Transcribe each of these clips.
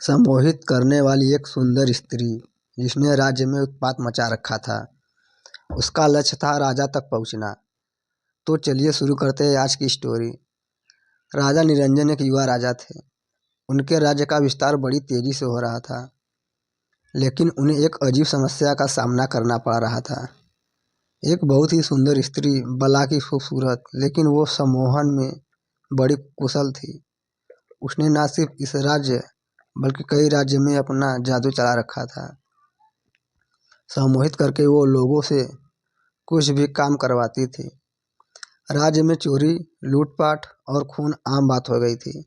सम्मोहित करने वाली एक सुंदर स्त्री जिसने राज्य में उत्पात मचा रखा था। उसका लक्ष्य था राजा तक पहुंचना। तो चलिए शुरू करते हैं आज की स्टोरी। राजा निरंजन एक युवा राजा थे। उनके राज्य का विस्तार बड़ी तेजी से हो रहा था, लेकिन उन्हें एक अजीब समस्या का सामना करना पड़ रहा था। एक बहुत ही सुंदर स्त्री, बला की खूबसूरत, लेकिन वो सम्मोहन में बड़ी कुशल थी। उसने न सिर्फ इस राज्य बल्कि कई राज्य में अपना जादू चला रखा था। सम्मोहित करके वो लोगों से कुछ भी काम करवाती थी। राज्य में चोरी, लूटपाट और खून आम बात हो गई थी।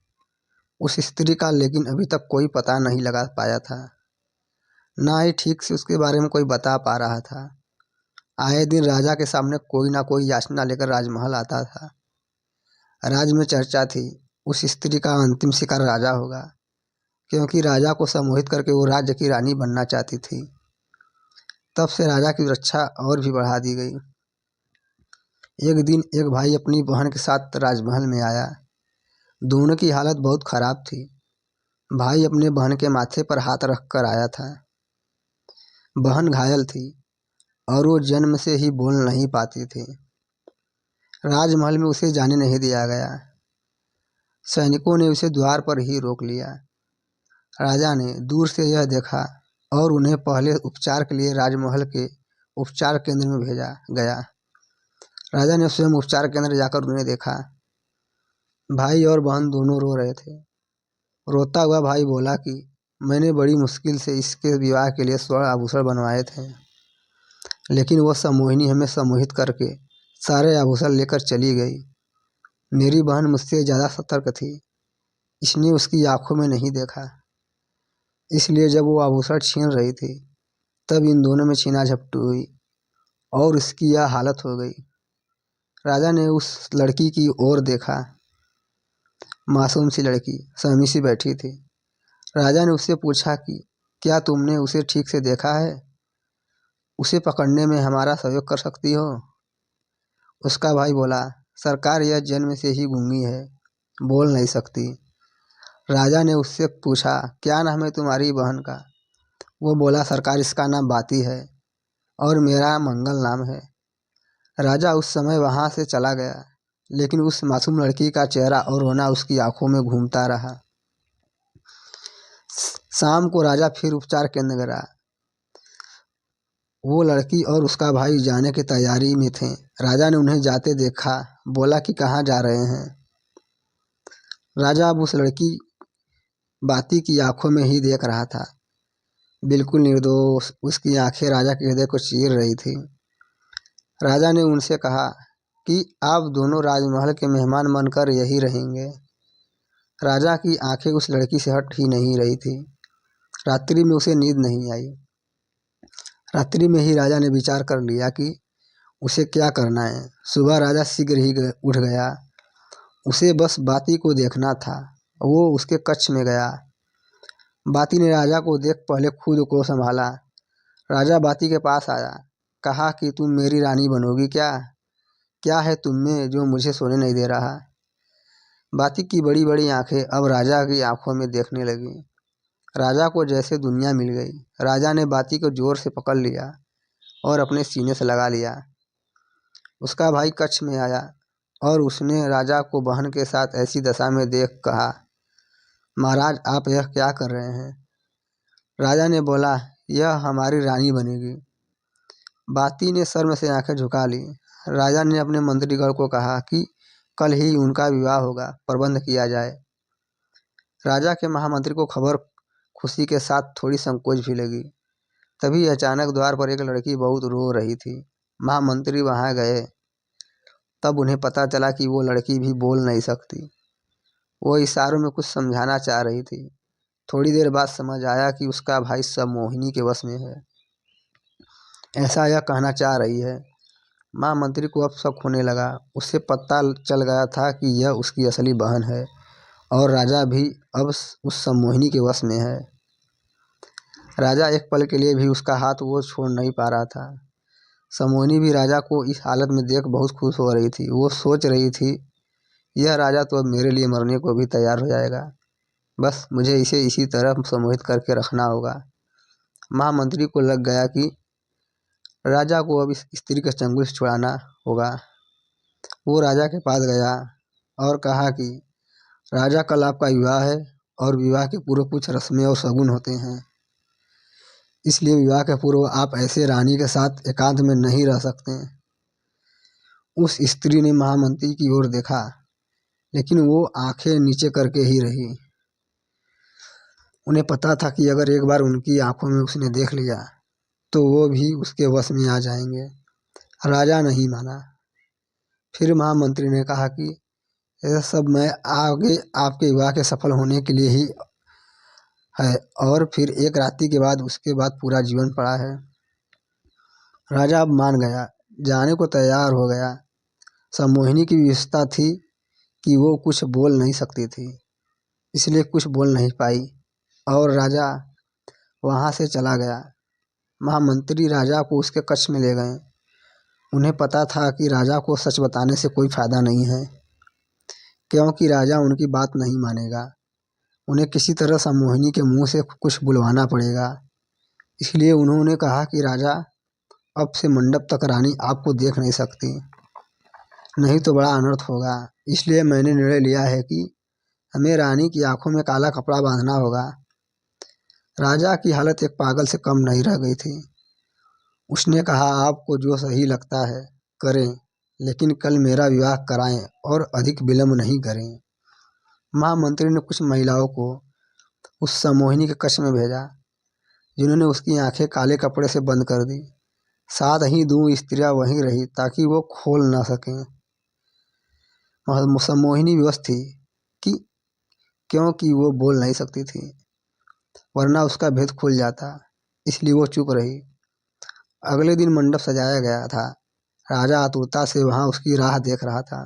उस स्त्री का लेकिन अभी तक कोई पता नहीं लगा पाया था। ना ही ठीक से उसके बारे में कोई बता पा रहा था। आए दिन राजा के सामने कोई ना कोई याचना लेकर राजमहल आता था। राज्य में चर्चा थी, उस स्त्री का अंतिम शिकार राजा होगा, क्योंकि राजा को सम्मोहित करके वो राज्य की रानी बनना चाहती थी। तब से राजा की रक्षा और भी बढ़ा दी गई। एक दिन एक भाई अपनी बहन के साथ राजमहल में आया। दोनों की हालत बहुत खराब थी। भाई अपने बहन के माथे पर हाथ रख कर आया था। बहन घायल थी और वो जन्म से ही बोल नहीं पाती थी। राजमहल में उसे जाने नहीं दिया गया। सैनिकों ने उसे द्वार पर ही रोक लिया। राजा ने दूर से यह देखा और उन्हें पहले उपचार के लिए राजमहल के उपचार केंद्र में भेजा गया। राजा ने स्वयं उपचार केंद्र जाकर उन्हें देखा। भाई और बहन दोनों रो रहे थे। रोता हुआ भाई बोला कि मैंने बड़ी मुश्किल से इसके विवाह के लिए स्वर्ण आभूषण बनवाए थे, लेकिन वह सम्मोहिनी हमें सम्मोहित करके सारे आभूषण लेकर चली गई। मेरी बहन मुझसे ज़्यादा सतर्क थी, इसने उसकी आंखों में नहीं देखा। इसलिए जब वो आभूषण छीन रही थी, तब इन दोनों में छीना झपटी हुई और इसकी यह हालत हो गई। राजा ने उस लड़की की ओर देखा। मासूम सी लड़की सहमी सी बैठी थी। राजा ने उससे पूछा कि क्या तुमने उसे ठीक से देखा है? उसे पकड़ने में हमारा सहयोग कर सकती हो? उसका भाई बोला, सरकार यह जन्म से ही गूंगी है, बोल नहीं सकती। राजा ने उससे पूछा, क्या नाम है तुम्हारी बहन का? वो बोला, सरकार इसका नाम बाती है और मेरा मंगल नाम है। राजा उस समय वहाँ से चला गया, लेकिन उस मासूम लड़की का चेहरा और रोना उसकी आंखों में घूमता रहा। शाम को राजा फिर उपचार केंद्र गया। वो लड़की और उसका भाई जाने की तैयारी में थे। राजा ने उन्हें जाते देखा, बोला कि कहाँ जा रहे हैं? राजा अब उस लड़की बाती की आंखों में ही देख रहा था, बिल्कुल निर्दोष। उसकी आंखें राजा के हृदय को चीर रही थी। राजा ने उनसे कहा कि आप दोनों राजमहल के मेहमान बनकर यही रहेंगे। राजा की आंखें उस लड़की से हट ही नहीं रही थी। रात्रि में उसे नींद नहीं आई। रात्रि में ही राजा ने विचार कर लिया कि उसे क्या करना है। सुबह राजा शीघ्र ही उठ गया। उसे बस बाती को देखना था। वो उसके कक्ष में गया। बाती ने राजा को देख पहले खुद को संभाला। राजा बाती के पास आया, कहा कि तुम मेरी रानी बनोगी क्या? क्या है तुम में जो मुझे सोने नहीं दे रहा? बाती की बड़ी बड़ी आंखें अब राजा की आंखों में देखने लगी। राजा को जैसे दुनिया मिल गई। राजा ने बाती को जोर से पकड़ लिया और अपने सीने से लगा लिया। उसका भाई कक्ष में आया और उसने राजा को बहन के साथ ऐसी दशा में देख कहा, महाराज आप यह क्या कर रहे हैं? राजा ने बोला, यह हमारी रानी बनेगी। बाती ने शर्म से आंखें झुका ली। राजा ने अपने मंत्रीगण को कहा कि कल ही उनका विवाह होगा, प्रबंध किया जाए। राजा के महामंत्री को खबर खुशी के साथ थोड़ी संकोच भी लगी। तभी अचानक द्वार पर एक लड़की बहुत रो रही थी। महामंत्री वहां गए। तब उन्हें पता चला कि वो लड़की भी बोल नहीं सकती। वो इशारों में कुछ समझाना चाह रही थी। थोड़ी देर बाद समझ आया कि उसका भाई सम्मोहिनी के वश में है, ऐसा यह कहना चाह रही है। महामंत्री को अब शक होने लगा। उसे पता चल गया था कि यह उसकी असली बहन है और राजा भी अब उस सम्मोहिनी के वश में है। राजा एक पल के लिए भी उसका हाथ वो छोड़ नहीं पा रहा था। सम्मोहिनी भी राजा को इस हालत में देख बहुत खुश हो रही थी। वो सोच रही थी, यह राजा तो अब मेरे लिए मरने को भी तैयार हो जाएगा। बस मुझे इसे इसी तरह सम्मोहित करके रखना होगा। महामंत्री को लग गया कि राजा को अब इस स्त्री के चंगुल से छुड़ाना होगा। वो राजा के पास गया और कहा कि राजा, कल आपका विवाह है और विवाह के पूर्व कुछ रस्में और शगुन होते हैं, इसलिए विवाह के पूर्व आप ऐसे रानी के साथ एकांत में नहीं रह सकते। उस स्त्री ने महामंत्री की ओर देखा, लेकिन वो आंखें नीचे करके ही रही। उन्हें पता था कि अगर एक बार उनकी आंखों में उसने देख लिया तो वो भी उसके वश में आ जाएंगे। राजा नहीं माना। फिर महामंत्री ने कहा कि यह सब मैं आगे आपके विवाह के सफल होने के लिए ही है, और फिर एक रात्रि के बाद उसके बाद पूरा जीवन पड़ा है। राजा अब मान गया, जाने को तैयार हो गया। सम्मोहिनी की विशेषता थी कि वो कुछ बोल नहीं सकती थी, इसलिए कुछ बोल नहीं पाई और राजा वहाँ से चला गया। महामंत्री राजा को उसके कक्ष में ले गए। उन्हें पता था कि राजा को सच बताने से कोई फायदा नहीं है, क्योंकि राजा उनकी बात नहीं मानेगा। उन्हें किसी तरह सम्मोहिनी के मुंह से कुछ बुलवाना पड़ेगा। इसलिए उन्होंने कहा कि राजा, अब से मंडप तक रानी आपको देख नहीं सकती, नहीं तो बड़ा अनर्थ होगा। इसलिए मैंने निर्णय लिया है कि हमें रानी की आंखों में काला कपड़ा बांधना होगा। राजा की हालत एक पागल से कम नहीं रह गई थी। उसने कहा, आपको जो सही लगता है करें, लेकिन कल मेरा विवाह कराएं और अधिक विलंब नहीं करें। महामंत्री ने कुछ महिलाओं को उस सम्मोहिनी के कक्ष में भेजा, जिन्होंने उसकी आंखें काले कपड़े से बंद कर दी। साथ ही 2 स्त्रियां वहीं रही ताकि वो खोल ना सकें। सम्मोहिनी विवश थी कि क्योंकि वो बोल नहीं सकती थी, वरना उसका भेद खुल जाता, इसलिए वो चुप रही। अगले दिन मंडप सजाया गया था। राजा आतुरता से वहां उसकी राह देख रहा था।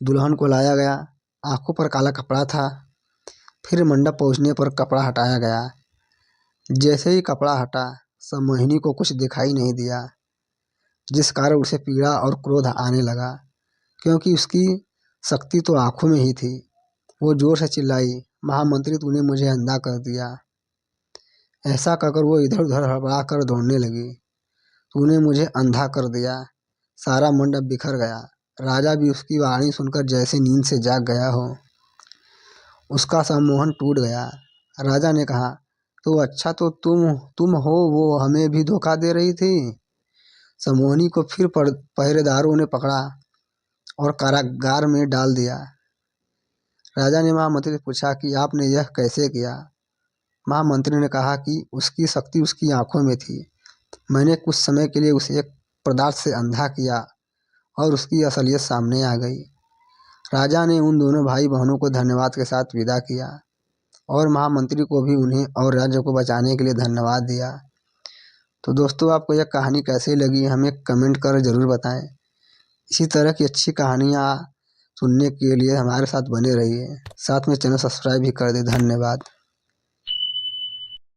दुल्हन को लाया गया। आंखों पर काला कपड़ा था। फिर मंडप पहुंचने पर कपड़ा हटाया गया। जैसे ही कपड़ा हटा, सम्मोहिनी को कुछ दिखाई नहीं दिया, जिस कारण उसे पीड़ा और क्रोध आने लगा, क्योंकि उसकी शक्ति तो आंखों में ही थी। वो जोर से चिल्लाई, महामंत्री, तूने मुझे अंधा कर दिया। ऐसा कहकर वो इधर उधर हड़बड़ा कर दौड़ने लगी। तूने मुझे अंधा कर दिया। सारा मंडप बिखर गया। राजा भी उसकी वाणी सुनकर जैसे नींद से जाग गया हो। उसका सम्मोहन टूट गया। राजा ने कहा, तो अच्छा तो तुम हो, वो हमें भी धोखा दे रही थी। सम्मोहिनी को फिर पहरेदारों ने पकड़ा और कारागार में डाल दिया। राजा ने महामंत्री से पूछा कि आपने यह कैसे किया। महामंत्री ने कहा कि उसकी शक्ति उसकी आंखों में थी। मैंने कुछ समय के लिए उसे एक पदार्थ से अंधा किया और उसकी असलियत सामने आ गई। राजा ने उन दोनों भाई बहनों को धन्यवाद के साथ विदा किया और महामंत्री को भी उन्हें और राज्य को बचाने के लिए धन्यवाद दिया। तो दोस्तों, आपको यह कहानी कैसी लगी हमें कमेंट कर ज़रूर बताएं। इसी तरह की अच्छी कहानियाँ सुनने के लिए हमारे साथ बने रहिए। साथ में चैनल सब्सक्राइब भी कर दें। धन्यवाद।